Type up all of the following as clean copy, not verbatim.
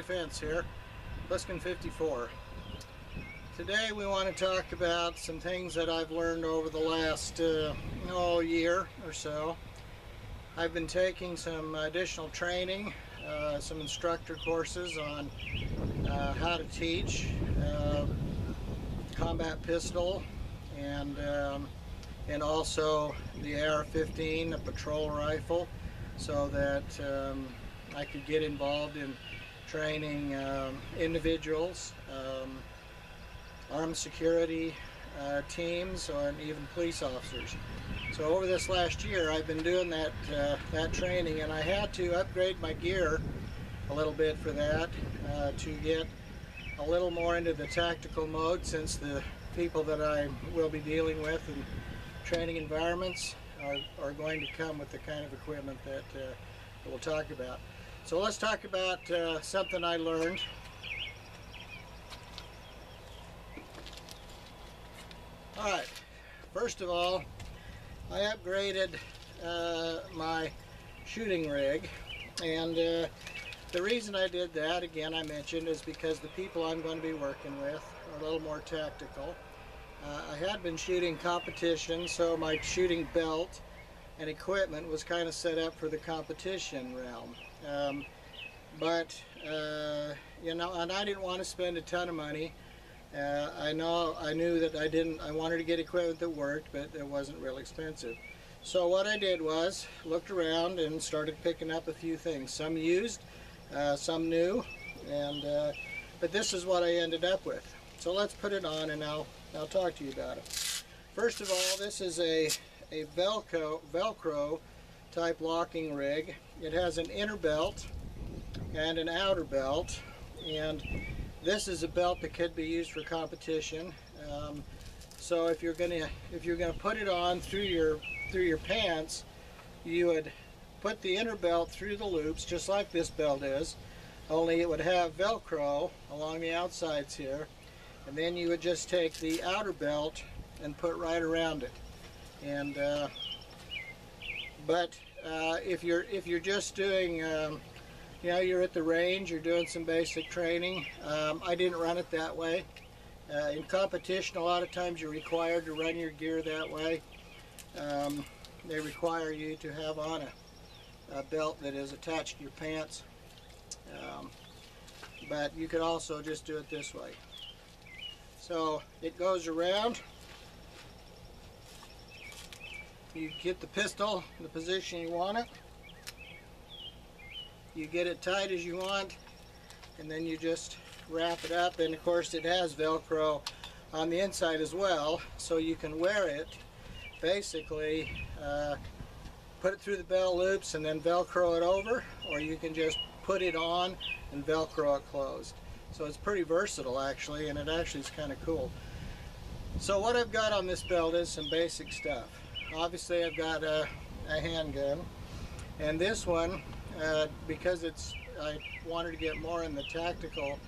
self-defense here, Pliskin 54. Today we want to talk about some things that I've learned over the last year or so. I've been taking some additional training, some instructor courses on how to teach combat pistol and also the AR-15, a patrol rifle, so that I could get involved in training individuals, armed security teams, and even police officers. So over this last year I've been doing that training, and I had to upgrade my gear a little bit for that to get a little more into the tactical mode, since the people that I will be dealing with in training environments are going to come with the kind of equipment that we'll talk about. So let's talk about something I learned. Alright, first of all, I upgraded my shooting rig, and the reason I did that, again I mentioned, is because the people I'm going to be working with are a little more tactical. I had been shooting competition, so my shooting belt and equipment was kind of set up for the competition realm. But you know, and I didn't want to spend a ton of money. I knew that I wanted to get equipment that worked, but it wasn't real expensive. So what I did was looked around and started picking up a few things. Some used, some new, and but this is what I ended up with. So let's put it on, and I'll talk to you about it. First of all, this is a Velcro type locking rig. It has an inner belt and an outer belt, and this is a belt that could be used for competition. So if you're gonna put it on through your pants, you would put the inner belt through the loops, just like this belt is, only it would have Velcro along the outsides here, and then you would just take the outer belt and put right around it. And but if you're just doing you know, you're at the range, you're doing some basic training, I didn't run it that way. In competition, a lot of times you're required to run your gear that way. They require you to have on a belt that is attached to your pants, but you could also just do it this way. So it goes around. You get the pistol in the position you want it. You get it tight as you want, and then you just wrap it up. And of course it has Velcro on the inside as well, so you can wear it, basically put it through the belt loops and then Velcro it over, or you can just put it on and Velcro it closed. So it's pretty versatile actually, and it actually is kind of cool. So what I've got on this belt is some basic stuff. Obviously I've got a handgun, and this one, because I wanted to get more in the tactical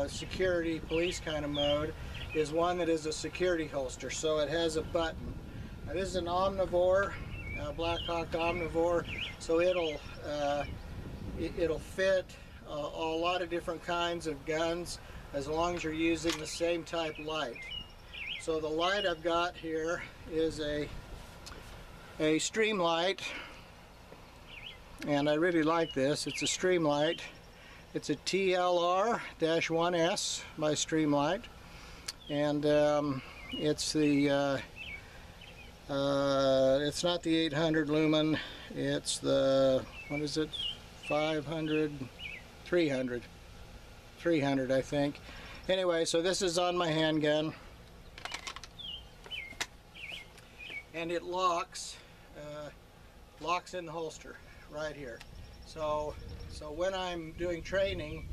security police kind of mode, is one that is a security holster, so it has a button. Now, this is an Omnivore, Blackhawk Omnivore, so it'll fit a lot of different kinds of guns, as long as you're using the same type light. So the light I've got here is a stream light, and I really like this. It's a stream light. It's a TLR-1S by Streamlight, and it's the it's not the 800 lumen. It's the, what is it, 300 I think. Anyway, so this is on my handgun, and it locks in the holster right here. So when I'm doing training,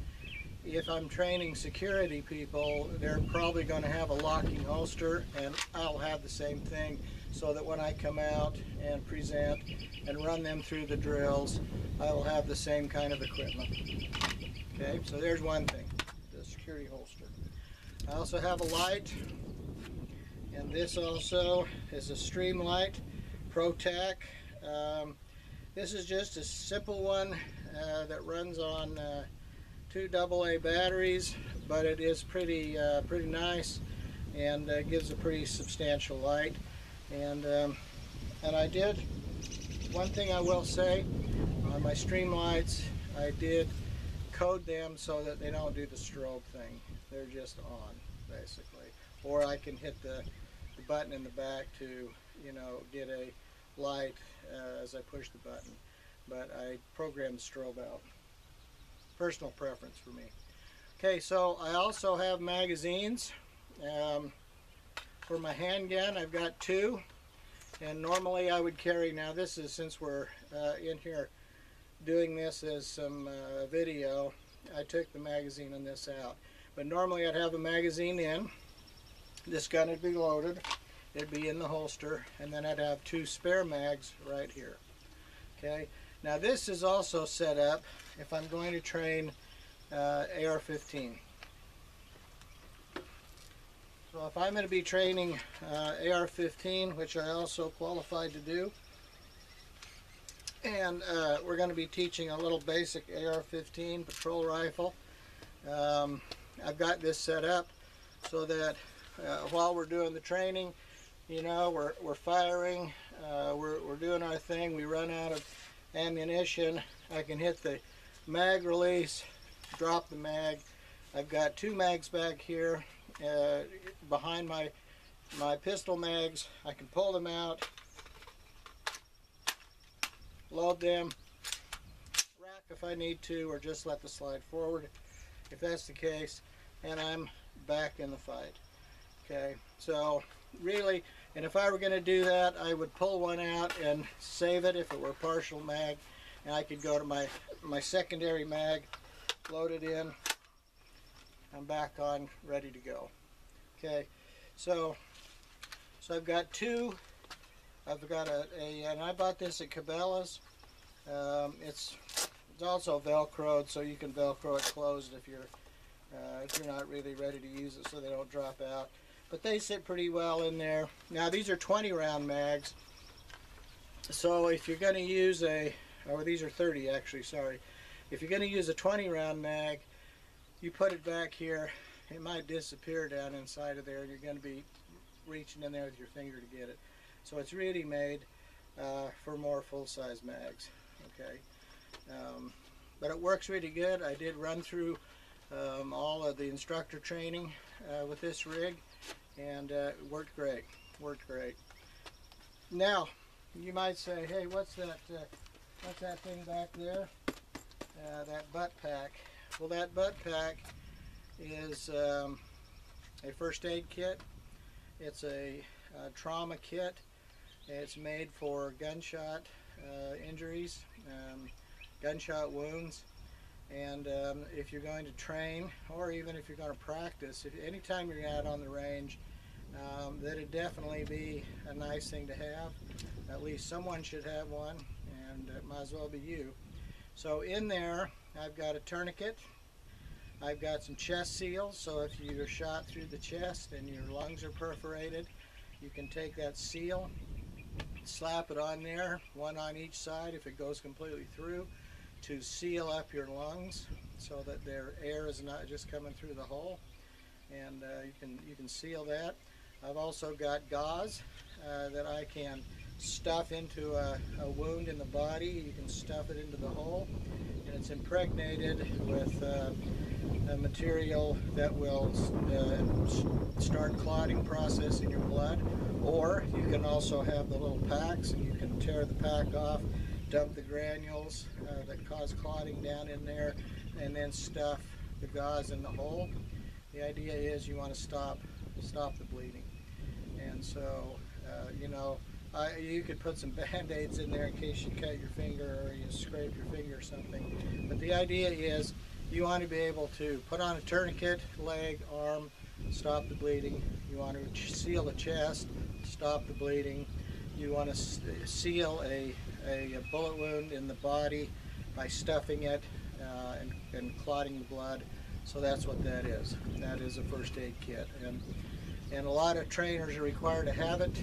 if I'm training security people, they're probably going to have a locking holster, and I'll have the same thing, so that when I come out and present and run them through the drills, I will have the same kind of equipment. Okay, so there's one thing, the security holster. I also have a light, and this also is a Streamlight ProTac. This is just a simple one that runs on 2 AA batteries, but it is pretty nice, and gives a pretty substantial light. And I did, one thing I will say, on my stream lights, I did code them so that they don't do the strobe thing. They're just on, basically. Or I can hit the button in the back to, you know, get a light as I push the button. But I programmed the strobe out. Personal preference for me. Okay, so I also have magazines. For my handgun, I've got 2. And normally I would carry, now this is, since we're in here doing this as some video, I took the magazine on this out. But normally I'd have a magazine in, this gun would be loaded, it'd be in the holster, and then I'd have 2 spare mags right here. Okay, now this is also set up if I'm going to train AR-15. So if I'm going to be training AR-15, which I also qualified to do, and we're going to be teaching a little basic AR-15 patrol rifle, I've got this set up so that while we're doing the training, you know, we're firing, we're doing our thing, we run out of ammunition, I can hit the mag release, drop the mag. I've got 2 mags back here behind my pistol mags. I can pull them out, load them, rack if I need to, or just let the slide forward if that's the case, and I'm back in the fight. Okay, so really, and if I were going to do that, I would pull one out and save it if it were partial mag, and I could go to my secondary mag, load it in, I'm back on, ready to go. Okay, so I've got 2. I've got and I bought this at Cabela's. It's also Velcroed, so you can Velcro it closed if you're not really ready to use it, so they don't drop out. But they sit pretty well in there. Now these are 20 round mags. So if you're going to use or these are 30 actually, sorry. If you're going to use a 20 round mag, you put it back here, it might disappear down inside of there, and you're going to be reaching in there with your finger to get it. So it's really made for more full-size mags. Okay, but it works really good. I did run through all of the instructor training with this rig, and it worked great. Worked great. Now, you might say, hey, what's that thing back there? That butt pack. Well, that butt pack is a first aid kit. It's a trauma kit. It's made for gunshot injuries, gunshot wounds, and if you're going to train, or even if you're going to practice, anytime you're out on the range, that'd definitely be a nice thing to have. At least someone should have one, and it might as well be you. So in there, I've got a tourniquet. I've got some chest seals, so if you're shot through the chest and your lungs are perforated, you can take that seal, slap it on there, one on each side if it goes completely through, to seal up your lungs so that their air is not just coming through the hole, and you can seal that. I've also got gauze that I can stuff into a wound in the body. You can stuff it into the hole, and it's impregnated with a material that will start clotting process in your blood. Or you can also have the little packs, and you can tear the pack off, dump the granules that cause clotting down in there, and then stuff the gauze in the hole. The idea is you want to stop the bleeding. And so, you know, you could put some band-aids in there in case you cut your finger or you scrape your finger or something. But the idea is you want to be able to put on a tourniquet, leg, arm, stop the bleeding. You want to seal the chest, stop the bleeding. You want to seal a bullet wound in the body by stuffing it and clotting the blood. So that's what that is. That is a first aid kit. And a lot of trainers are required to have it.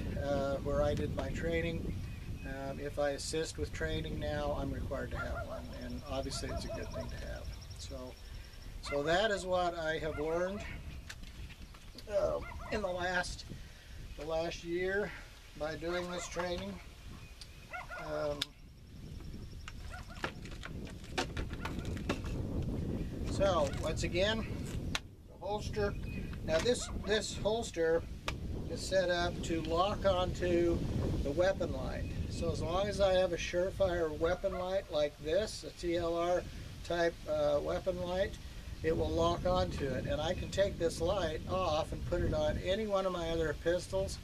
Where I did my training, if I assist with training now, I'm required to have one, and obviously it's a good thing to have. So So that is what I have learned in the last year by doing this training. So once again, the holster. Now this holster is set up to lock onto the weapon light. So as long as I have a surefire weapon light like this, a TLR type weapon light, it will lock onto it. And I can take this light off and put it on any one of my other pistols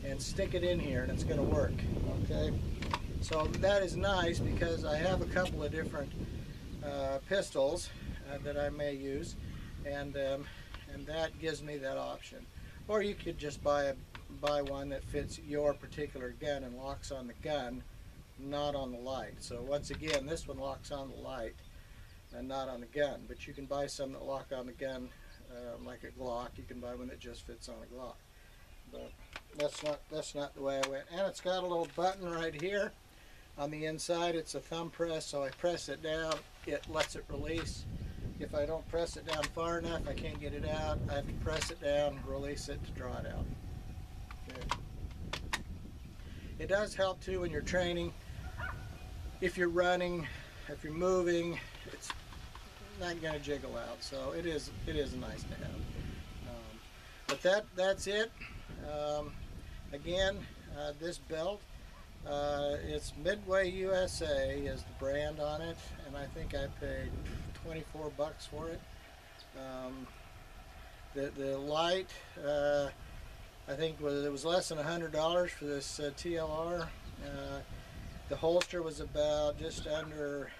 and stick it in here and it's going to work. Okay, so that is nice because I have a couple of different pistols that I may use, and that gives me that option. Or you could just buy one that fits your particular gun and locks on the gun, not on the light. So once again, this one locks on the light and not on the gun. But you can buy some that lock on the gun, like a Glock. You can buy one that just fits on a Glock. But that's not the way I went. And it's got a little button right here on the inside. It's a thumb press, so I press it down, it lets it release. If I don't press it down far enough, I can't get it out. I have to press it down, release it to draw it out. Okay. It does help too when you're training. If you're running, if you're moving, it's not going to jiggle out. So it is nice to have. But that's it. Again, this belt, it's Midway USA is the brand on it, and I think I paid $24 for it. The light, I think it was less than $100 for this TLR. The holster was about just under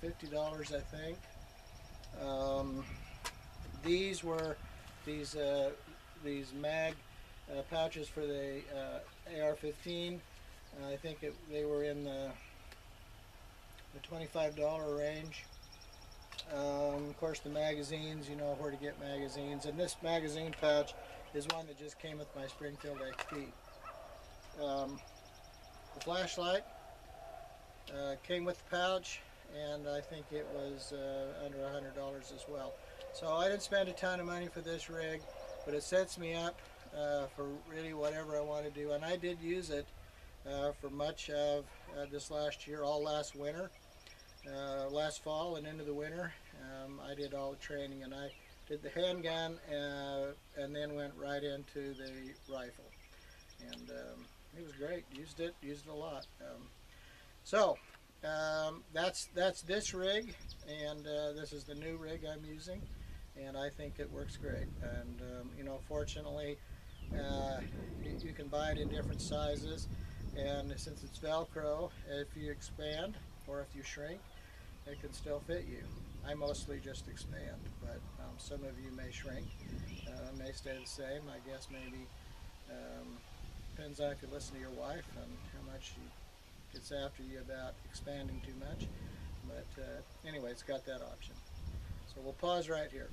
$50, I think. These were these mag pouches for the AR-15. I think they were in the $25 range. Of course, the magazines, you know where to get magazines. And this magazine pouch is one that just came with my Springfield XP. The flashlight came with the pouch, and I think it was under $100 as well. So I didn't spend a ton of money for this rig, but it sets me up for really whatever I want to do. And I did use it for much of this last year, all last winter. Last fall and into the winter, I did all the training, and I did the handgun and then went right into the rifle, and it was great. Used it a lot. That's this rig, and this is the new rig I'm using, and I think it works great. And you know, fortunately, you can buy it in different sizes, and since it's Velcro, if you expand or if you shrink, it can still fit you. I mostly just expand, but some of you may shrink, may stay the same. I guess maybe depends on if you listen to your wife and how much she gets after you about expanding too much. But anyway, it's got that option. So we'll pause right here.